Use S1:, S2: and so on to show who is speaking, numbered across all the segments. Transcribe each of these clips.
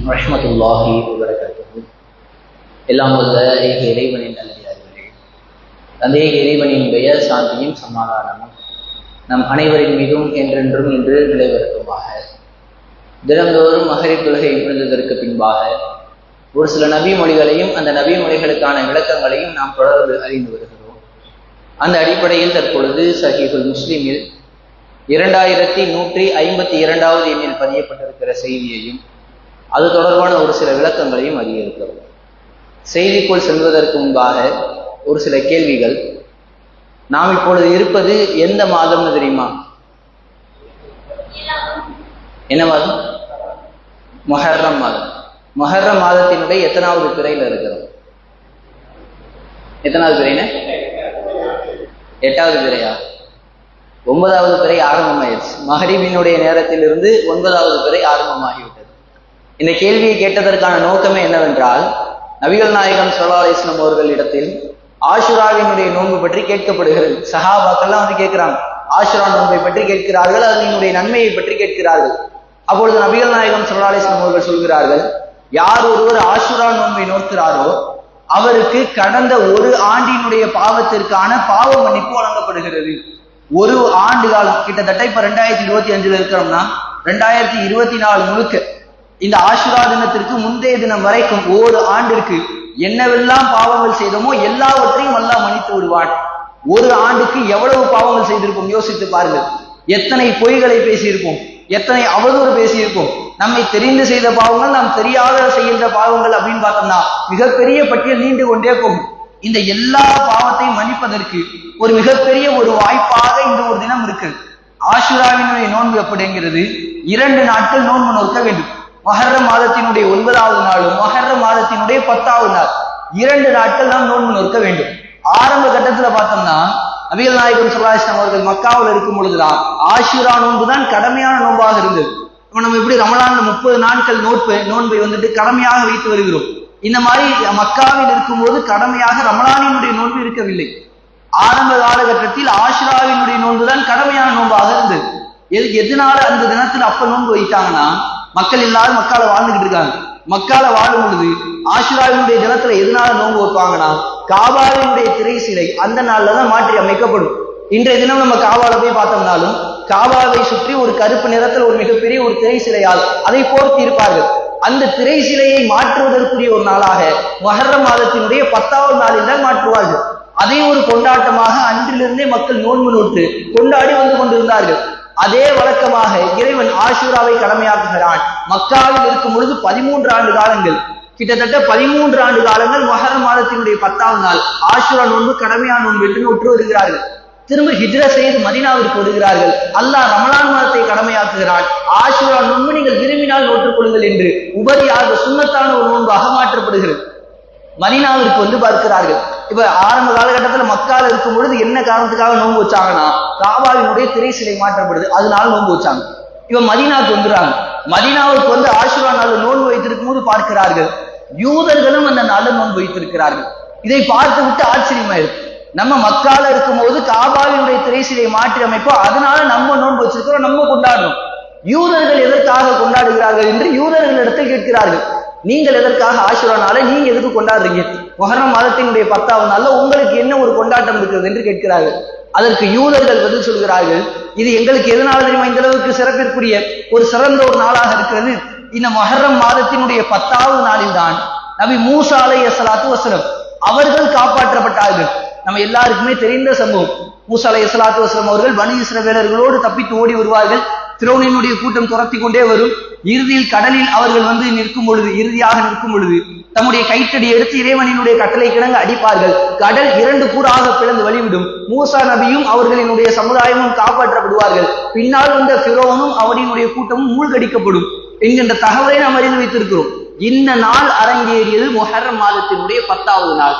S1: ரஹ்மத்துல்லாஹி வபரகாத்துஹு. எல்லாம் வல்ல ஏக இறைவனின் நல்லடியார்களே, தந்தை இறைவனின் பெயர் சாந்தியும் சமாதானமும் நம் அனைவரின் மீதும் என்றென்றும் இன்று நிலைவரட்டுமாக. தினந்தோறும் மகரிப் தொழுகை முடிந்ததற்கு பின்பாக ஒரு சில நபி மொழிகளையும் அந்த நபி மொழிகளுக்கான விளக்கங்களையும் நாம் தொடர்ந்து அறிந்து வருகிறோம். அந்த அடிப்படையில் தற்பொழுது சஹீஹுல் முஸ்லிமில் 2152வது எண்ணில் பதியப்பட்டிருக்கிற செய்தியையும் அது தொடர்பான ஒரு சில விளக்கங்களையும் அறிய இருக்கிறோம். செய்திக்குள் செல்வதற்கு முன்பாக ஒரு சில கேள்விகள். நாம் இப்பொழுது இருப்பது எந்த மாதம்னு தெரியுமா? என்ன மாதம்? முஹர்ரம் மாதம். முஹர்ரம் மாதத்தினுடைய எத்தனாவது பிறையில் இருக்கிறோம்? எத்தனாவது பிறைன்னு? 8வது பிறையா? 9வது பிறை ஆரம்பமாயிருச்சு. மகரிபினுடைய நேரத்திலிருந்து 9வது பிறை ஆரம்பமாகிவிட்டது. இந்த கேள்வியை கேட்டதற்கான நோக்கமே என்னவென்றால், நபிகள் நாயகம் ஸல்லல்லாஹு அலைஹி வஸல்லம் அவர்களிடத்தில் ஆஷுராவினுடைய நோன்பு பற்றி கேட்கப்படுகிறது. சஹாபாக்கள்லாம் வந்து கேட்கிறாங்க, ஆஷுரா நோன்பை பற்றி கேட்கிறார்கள், அதனுடைய நன்மையை பற்றி கேட்கிறார்கள். அப்பொழுது நபிகள் நாயகம் ஸல்லல்லாஹு அலைஹி வஸல்லம் அவர்கள் சொல்கிறார்கள், யார் ஒருவர் ஆஷுரா நோன்பை நோக்கிறாரோ அவருக்கு கடந்த ஒரு ஆண்டினுடைய பாவத்திற்கான பாவ மன்னிப்பு வழங்கப்படுகிறது. ஒரு ஆண்டு காலம், கிட்டத்தட்ட இப்ப 2025 இருக்கிறோம்னா 2024 முழுக்க இந்த ஆஷுரா தினத்திற்கு முந்தைய தினம் வரைக்கும் ஒரு ஆண்டிற்கு என்னவெல்லாம் பாவங்கள் செய்தோமோ எல்லாவற்றையும் அல்லாஹ் மன்னித்து விடுவான். ஒரு ஆண்டுக்கு எவ்வளவு பாவங்கள் செய்திருப்போம் யோசித்து பாருங்கள். எத்தனை பொய்களை பேசியிருப்போம், எத்தனை அவதூறு பேசியிருப்போம். நம்மை தெரிந்து செய்த பாவங்கள், நாம் தெரியாத செய்கின்ற பாவங்கள் அப்படின்னு பார்த்தோம்னா மிகப்பெரிய பட்டியல் நீண்டு கொண்டே போகும். இந்த எல்லா பாவத்தையும் மன்னிப்பதற்கு ஒரு மிகப்பெரிய ஒரு வாய்ப்பாக இந்த ஒரு தினம் இருக்கு. ஆஷுராவினுடைய நோன்பு அப்படிங்கிறது 2 நாட்கள் நோன்பு நோக்க வேண்டும். முஹர்ரம் மாதத்தினுடைய 9வது நாளும் முஹர்ரம் மாதத்தினுடைய 10வது நாள் 2 நாட்கள் நாம் நோன்பு நோக்க வேண்டும். ஆரம்ப கட்டத்துல பார்த்தோம்னா நபிகள் நாயகம் ஸல்லல்லாஹு அலைஹி வஸல்லம் அவர்கள் மக்காவில் இருக்கும் பொழுதுதான் ஆஷுரா நோன்பு தான் கடமையான நோன்பாக இருந்தது. நம்ம இப்படி ரமலான்ல 30 நாட்கள் நோன்பை வந்துட்டு கடமையாக வைத்து வருகிறோம். இந்த மாதிரி மக்காவில் இருக்கும்போது கடமையாக ரமலானினுடைய நோன்பு இருக்கவில்லை. ஆரம்ப காலகட்டத்தில் ஆஷுராவினுடைய நோன்பு தான் கடமையான நோன்பாக இருந்தது. எதனால அந்த தினத்தில் அப்ப நோன்பு வைத்தாங்கன்னா, மக்கள் எல்லாரும் மக்கால வாழ்ந்துகிட்டு இருக்காங்க. மக்கால வாழும் பொழுது ஆஷுராவினுடைய தினத்துல எதனால நோன்பு வைப்பாங்கன்னா, காபாவினுடைய திரை சிலை அந்த நாள்ல தான் மாற்றி அமைக்கப்படும். இன்றைய தினம் நம்ம காபால போய் பார்த்தோம்னாலும் காபாவை சுற்றி ஒரு கருப்பு நிறத்தில் ஒரு மிகப்பெரிய ஒரு திரை சிலையால் அதை போர்த்தி இருப்பார்கள். அந்த திரை சிலையை மாற்றுவதற்குரிய ஒரு நாளாக முஹர்ரம் மாதத்தினுடைய 10வது நாளில் தான் மாற்றுவார்கள். அதை ஒரு கொண்டாட்டமாக அன்றிலிருந்தே மக்கள் நோன்பு நோட்டு கொண்டாடி வந்து கொண்டிருந்தார்கள். அதே வழக்கமாக இறைவன் ஆஷுராவை கடமையாக்குகிறான். மக்காவில் இருக்கும் பொழுது 13 ஆண்டு காலங்கள், கிட்டத்தட்ட 13 ஆண்டு காலங்கள் முஹர்ரம் மாதத்தினுடைய 10வது நாள் ஆஷுரா நோன்பு கடமையான நோன்பு என்று நோற்று வருகிறார்கள். திரும்ப ஹிஜ்ர செய்து மதீனாவிற்கு வருகிறார்கள். அல்லாஹ் ரமலான் மாதத்தை கடமையாக்குகிறான். ஆஷுரா நோன்பு நீங்கள் விரும்பினால் நோற்றுக் கொள்ளுங்கள் என்று உபரியாக சுன்னத்தான ஒரு நோன்பாக மாற்றப்படுகிறது. மதீனாவிற்கு வந்து பார்க்கிறார்கள். இப்ப ஆரம்ப காலகட்டத்தில் மக்கால இருக்கும் பொழுது என்ன காரணத்துக்காக நோன்பு வச்சாங்கன்னா, காபாவினுடைய திரை சிலை மாற்றப்படுது, அதனால நோன்பு வச்சாங்க. இப்ப மதீனாவுக்கு வந்துடுறாங்க. மதீனாவுக்கு வந்து ஆஷுரா நாள் நோன்பு வைத்திருக்கும் போது பார்க்கிறார்கள், யூதர்களும் அந்த நாள் நோன்பு வைத்திருக்கிறார்கள். இதை பார்த்து விட்டு ஆச்சரியமாயிருக்கு. நம்ம மக்கால இருக்கும் போது காபாவினுடைய திரை சிலை மாற்றி அமைப்போம், அதனால நம்ம நோன்பு வச்சிருக்கிறோம், நம்ம கொண்டாடுறோம். யூதர்கள் எதற்காக கொண்டாடுகிறார்கள் என்று யூதர்களிடத்தில் கேட்கிறார்கள். நீங்கள் எதற்காக ஆஷுரா நாளை நீங்க எதுக்கு கொண்டாடுறீங்க? முஹர்ரம் மாதத்தினுடைய 10வது நாள்ல உங்களுக்கு என்ன ஒரு கொண்டாட்டம் இருக்கிறது என்று கேட்கிறார்கள். அதற்கு யூதர்கள் பதில் சொல்கிறார்கள், இது எங்களுக்கு எதனால தெரியுமா இந்த அளவுக்கு சிறப்பிற்குரிய ஒரு சிறந்த ஒரு நாளாக இருக்கிறது? இந்த முஹர்ரம் மாதத்தினுடைய 10வது நாளில் தான் நபி மூசா அலைஹிஸ்ஸலாத்து வஸலாம் அவர்கள் காப்பாற்றப்பட்டார்கள். நம்ம எல்லாருக்குமே தெரிந்த சம்பவம். மூசா அலைஹிஸ்ஸலாத்து வஸலாம் அவர்கள் பனி இஸ்ரவேலர்களோடு தப்பித்து ஓடி வருவார்கள். ஃபிரௌனினுடைய கூட்டம் துரத்தி கொண்டே வரும். இறுதியில் கடலில் அவர்கள் வந்து இறுதியாக நிற்கும் பொழுது தம்முடைய கைத்தடி எடுத்து இறைவனினுடைய கட்டளை கிடங்க அடிப்பார்கள். கடல் 2 கூறாக பிளந்து வழிவிடும். மூசா நபியும் அவர்களினுடைய சமுதாயமும் காப்பாற்றப்படுவார்கள். பின்னால் வந்த ஃபிரௌனும் அவரினுடைய கூட்டமும் மூழ்கடிக்கப்படும் என்கின்ற தகவலை நாம் அறிந்து வைத்திருக்கிறோம். இந்த நாள் அரங்கேறியது முஹர்ரம் மாதத்தினுடைய 10வது நாள்.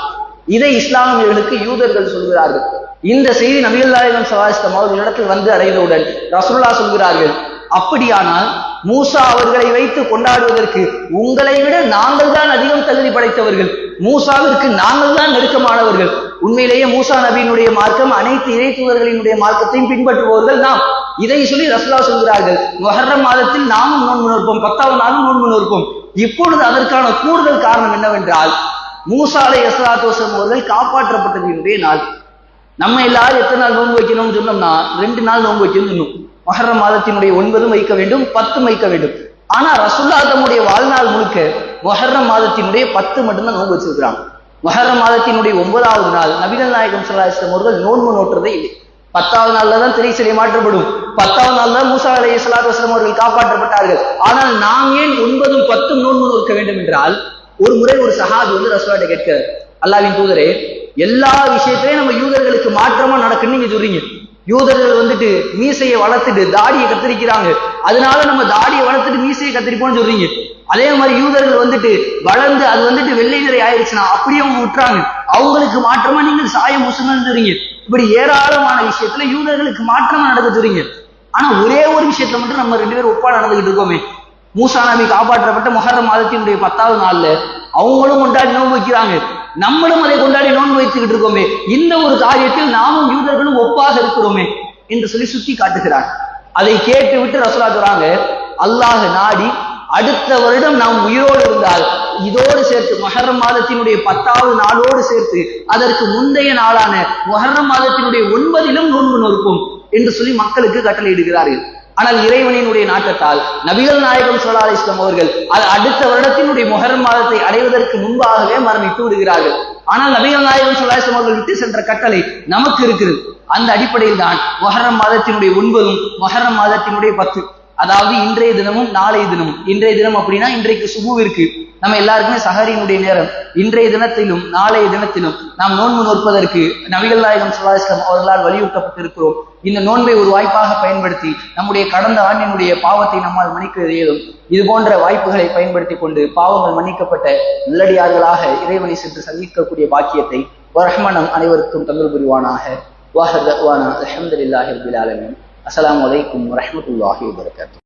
S1: இதை இஸ்லாமியர்களுக்கு யூதர்கள் சொல்கிறார்கள். இந்த செய்தி நபிகள் நாயகம் ஸல்லல்லாஹு அலைஹி வஸல்லம் அவர்களிடத்தில் வந்து அடைந்தவுடன் ரசூலுல்லாஹ் சொல்கிறார்கள், அப்படியானால் மூசா அவர்களை வைத்து கொண்டாடுவதற்கு உங்களை விட நாங்கள் தான் அதிகம் தகுதி படைத்தவர்கள், மூசாவிற்கு நாங்கள் தான் நெருக்கமானவர்கள். உண்மையிலேயே மூசா நபியினுடைய மார்க்கம் அனைத்து இறை தூதர்களினுடைய மார்க்கத்தையும் பின்பற்றுபவர்கள் நாம். இதை சொல்லி ரசூலுல்லாஹ் சொல்கிறார்கள், முஹர்ரம் மாதத்தில் நாமும் நோன்பு நோற்போம், 10வது நாளும் நோன்பு நோற்போம். இப்பொழுது அதற்கான கூடுதல் காரணம் என்னவென்றால் மூசா அலைஹிஸ்ஸலாத்து வஸலாம் அவர்கள் காப்பாற்றப்பட்டதினுடைய நாள். நம்ம எல்லாரும் எத்தனை நாள் நோன்பு வைக்கணும்னு சொன்னோம்னா 2 நாள் நோன்பு வைக்கணும்னு சொன்னோம். முஹர்ரம் மாதத்தினுடைய 9 வைக்க வேண்டும், 10 வைக்க வேண்டும். ஆனா ரசூலுல்லாஹ் தம்முடைய வாழ்நாள் முழுக்க முஹர்ரம் மாதத்தினுடைய 10 மட்டும்தான் நோன்பு வச்சிருக்கிறாங்க. முஹர்ரம் மாதத்தினுடைய 9வது நாள் நபிகள் நாயகம் ஸல்லல்லாஹு அலைஹி வஸல்லம் அவர்கள் நோன்பு நோற்றதே இல்லை. 10வது நாள்ல தான் திரை சிலை மாற்றப்படும். 10வது நாள் தான் மூசா அலைஹிஸ்ஸலாத்து வஸலாம் அவர்கள் காப்பாற்றப்பட்டார்கள். ஆனால் நாம் ஏன் 9ம் 10ம் நோன்பு நோக்க வேண்டும் என்றால், ஒரு முறை ஒரு சஹாபி வந்து ரசூலுல்லாஹ்ட்ட கேட்கிறார், அல்லாஹ்வின் தூதரே, எல்லா விஷயத்திலையும் நம்ம யூதர்களுக்கு மாற்றமா நடக்குன்னு நீங்க சொல்றீங்க. யூதர்கள் வந்துட்டு மீசையை வளர்த்துட்டு தாடியை கத்திரிக்கிறாங்க, அதனால நம்ம தாடியை வளர்த்துட்டு மீசையை கத்திரிப்போம்னு சொல்றீங்க. அதே மாதிரி யூதர்கள் வந்துட்டு வளர்ந்து அது வந்துட்டு வெள்ளை நிறை ஆயிடுச்சுன்னா அப்படியே அவங்க விட்டுறாங்க, அவங்களுக்கு மாற்றமா நீங்க சாயம் பூசுங்கன்னு சொல்றீங்க. இப்படி ஏராளமான விஷயத்துல யூதர்களுக்கு மாற்றமா நடக்க சொல்றீங்க. ஆனா ஒரே ஒரு விஷயத்துல மட்டும் நம்ம 2 பேரும் ஒப்பா நடந்துகிட்டு இருக்கோமே. மூசா நபி காப்பாற்றப்பட்ட முஹர்ரம் மாதத்தினுடைய 10வது நாள்ல அவங்களும் கொண்டாடி நோன்பு வைக்கிறாங்க, நம்மளும் அதை கொண்டாடி நோன்பு வைத்துக்கிட்டு இருக்கோமே. இந்த ஒரு காரியத்தில் நாமும் யூதர்களும் ஒப்பாக இருக்கிறோமே என்று சொல்லி சுட்டி காட்டுகிறார். அதை கேட்டு விட்டு ரசூலுல்லாஹ் சொல்றாங்க, அல்லாஹ் நாடி அடுத்த வருடம் நாம் உயிரோடு இருந்தால் இதோடு சேர்த்து முஹர்ரம் மாதத்தினுடைய 10வது நாளோடு சேர்த்து அதற்கு முந்தைய நாளான முஹர்ரம் மாதத்தினுடைய 9லும் நோன்பு நோற்போம் என்று சொல்லி மக்களுக்கு கட்டளையிடுகிறார்கள். ஆனால் இறைவனினுடைய நாட்டத்தால் நபிகள் நாயகம் ஸல்லல்லாஹு அலைஹி வஸல்லம் அவர்கள் அடுத்த வருடத்தினுடைய முஹர்ரம் மாதத்தை அடைவதற்கு முன்பாகவே மரணித்து விடுகிறார்கள். ஆனால் நபிகள் நாயகம் ஸல்லல்லாஹு அலைஹி வஸல்லம் அவர்கள் விட்டு சென்ற கட்டளை நமக்கு இருக்கிறது. அந்த அடிப்படையில் தான் முஹர்ரம் மாதத்தினுடைய 9ம் முஹர்ரம் மாதத்தினுடைய 10, அதாவது இன்றைய தினமும் நாளைய தினமும். இன்றைய தினம் அப்படின்னா இன்றைக்கு சுபுவிற்கு நம்ம எல்லாருக்குமே சஹரினுடைய நேரம். இன்றைய தினத்திலும் நாளைய தினத்திலும் நாம் நோன்பு நோற்பதற்கு நபிகள் நாயகம் ஸல்லல்லாஹு அலைஹி வஸல்லம் அவர்களால் வலியுறுத்தப்பட்டிருக்கிறோம். இந்த நோன்பை ஒரு வாய்ப்பாக பயன்படுத்தி நம்முடைய கடந்த ஆண்டினுடைய பாவத்தை நம்மால் மன்னிக்க இயலும். இது போன்ற வாய்ப்புகளை பயன்படுத்தி கொண்டு பாவங்கள் மன்னிக்கப்பட்ட நல்லடியார்களாக இறைவனை சென்று சந்திக்கக்கூடிய பாக்கியத்தை ரஹ்மான் அனைவருக்கும் தந்தல் புரிவானாக. வாஹர் தஅவானா அல்ஹம்துலில்லாஹி ரப்பில் ஆலமீன். அஸ்ஸலாமு அலைக்கும் வரஹ்மத்துல்லாஹி வபரகாத்துஹு.